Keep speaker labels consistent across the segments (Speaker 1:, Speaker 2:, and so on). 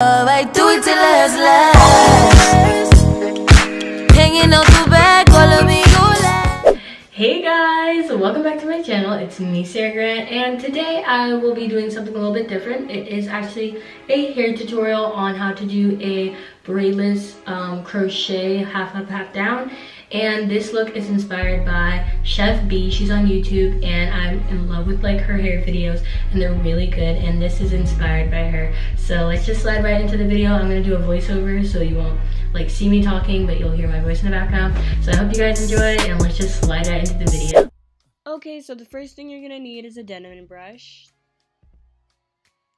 Speaker 1: I do it till it's last. Hanging out the back, all of me go last.
Speaker 2: Hey guys, welcome back to my channel. It's me, Sarah Grant, and today I will be doing something a little bit different. It is actually a hair tutorial on how to do a braidless crochet half up, half down. And this look is inspired by Chef B. She's on YouTube, and I'm in love with like her hair videos, and they're really good. And this is inspired by her. So let's just slide right into the video. I'm gonna do a voiceover, so you won't like see me talking, but you'll hear my voice in the background. So I hope you guys enjoy, and let's just slide right into the video. Okay, so the first thing you're gonna need is a denim brush.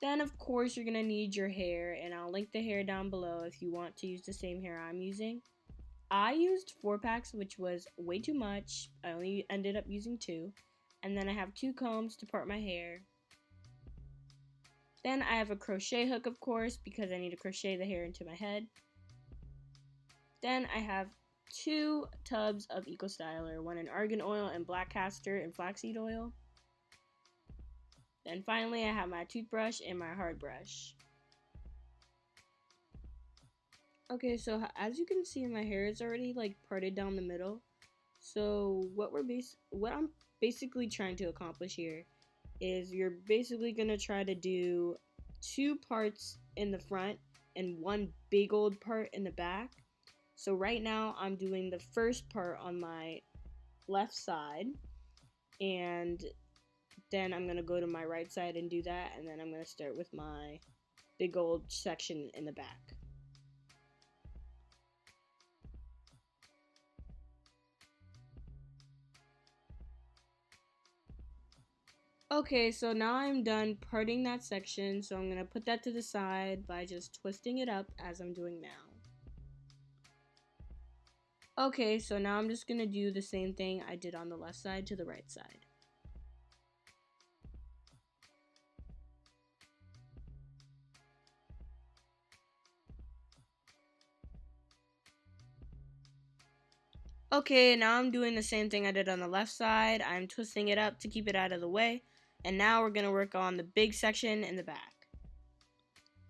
Speaker 2: Then of course you're gonna need your hair, and I'll link the hair down below if you want to use the same hair I'm using. I used 4 packs, which was way too much. I only ended up using 2. And then I have 2 combs to part my hair. Then I have a crochet hook, of course, because I need to crochet the hair into my head. Then I have 2 tubs of Eco Styler, one in argan oil and black castor and flaxseed oil. Then finally I have my toothbrush and my hard brush. Okay, so as you can see, my hair is already like parted down the middle. So what I'm basically trying to accomplish here is you're basically gonna try to do 2 parts in the front and 1 big old part in the back. So right now I'm doing the first part on my left side, and then I'm gonna go to my right side and do that, and then I'm gonna start with my big old section in the back. Okay, so now I'm done parting that section, so I'm going to put that to the side by just twisting it up as I'm doing now. Okay, so now I'm just going to do the same thing I did on the left side to the right side. Okay, now I'm doing the same thing I did on the left side. I'm twisting it up to keep it out of the way. And now we're going to work on the big section in the back.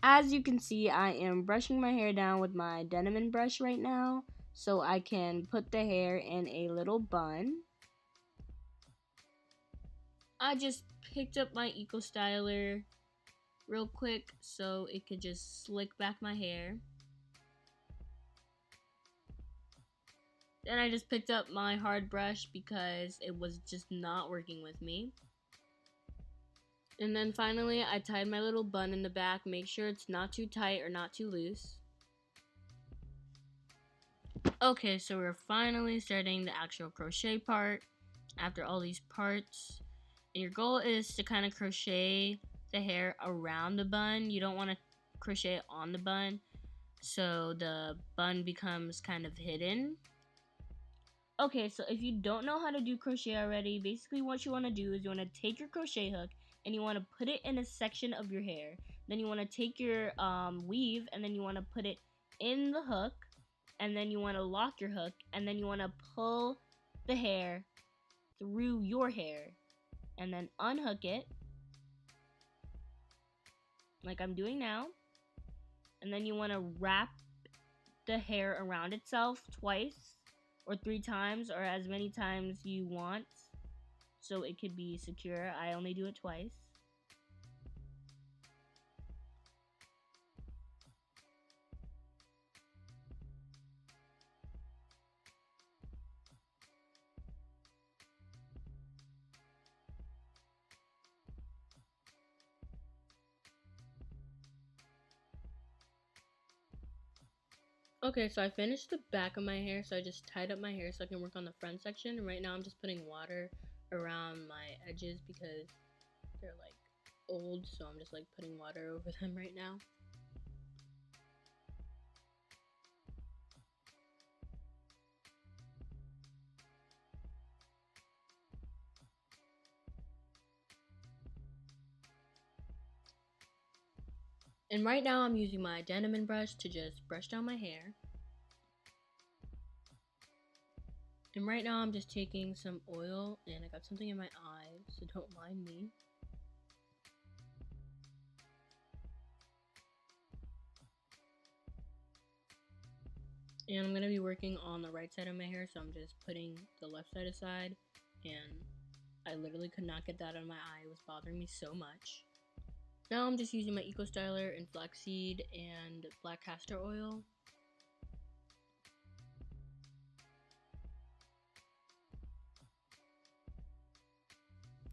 Speaker 2: As you can see, I am brushing my hair down with my denim brush right now, so I can put the hair in a little bun. I just picked up my Eco Styler real quick so it could just slick back my hair. Then I just picked up my hard brush because it was just not working with me. And then finally I tied my little bun in the back. Make sure it's not too tight or not too loose. Okay, so we're finally starting the actual crochet part after all these parts. And your goal is to kind of crochet the hair around the bun. You don't want to crochet it on the bun, so the bun becomes kind of hidden. Okay, so if you don't know how to do crochet already, basically what you want to do is you want to take your crochet hook and you want to put it in a section of your hair. Then you want to take your weave, and then you want to put it in the hook, and then you want to lock your hook, and then you want to pull the hair through your hair and then unhook it like I'm doing now. And then you want to wrap the hair around itself twice or 3 times, or as many times you want, so it could be secure. I only do it twice. Okay, so I finished the back of my hair, so I just tied up my hair so I can work on the front section. And right now I'm just putting water around my edges because they're like old, so I'm just like putting water over them right now. And right now I'm using my denim brush to just brush down my hair. And right now I'm just taking some oil, and I got something in my eye, so don't mind me. And I'm going to be working on the right side of my hair, so I'm just putting the left side aside, and I literally could not get that out of my eye. It was bothering me so much. Now I'm just using my Eco Styler in flaxseed and black castor oil.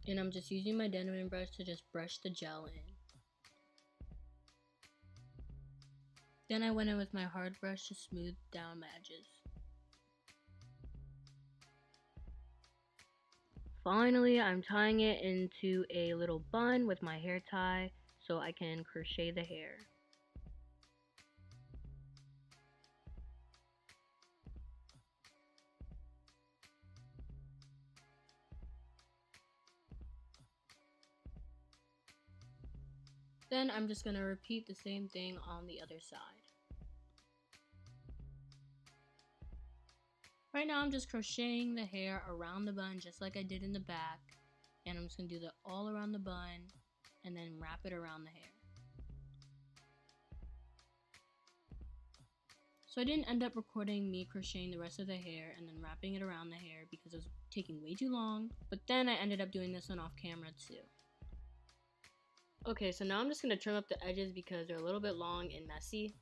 Speaker 2: And I'm just using my denim brush to just brush the gel in. Then I went in with my hard brush to smooth down my edges. Finally, I'm tying it into a little bun with my hair tie so I can crochet the hair. Then I'm just going to repeat the same thing on the other side. Right now I'm just crocheting the hair around the bun just like I did in the back. And I'm just going to do that all around the bun and then wrap it around the hair. So I didn't end up recording me crocheting the rest of the hair and then wrapping it around the hair because it was taking way too long. But then I ended up doing this one off camera too. Okay, so now I'm just going to trim up the edges because they're a little bit long and messy.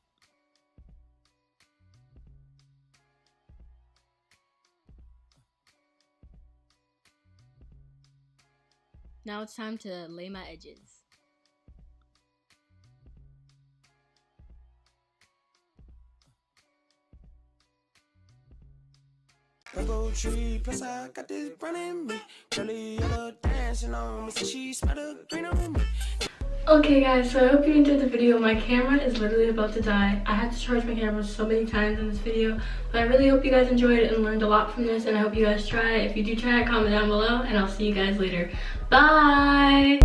Speaker 2: Now it's time to lay my edges.
Speaker 3: Mango tree, plus I got this brown in me. Curly yellow dancing on me, so she smell the green on me.
Speaker 2: Okay guys, so I hope you enjoyed the video. My camera is literally about to die. I had to charge my camera so many times in this video, but I really hope you guys enjoyed it and learned a lot from this, and I hope you guys try it. If you do try it, comment down below, and I'll see you guys later. Bye!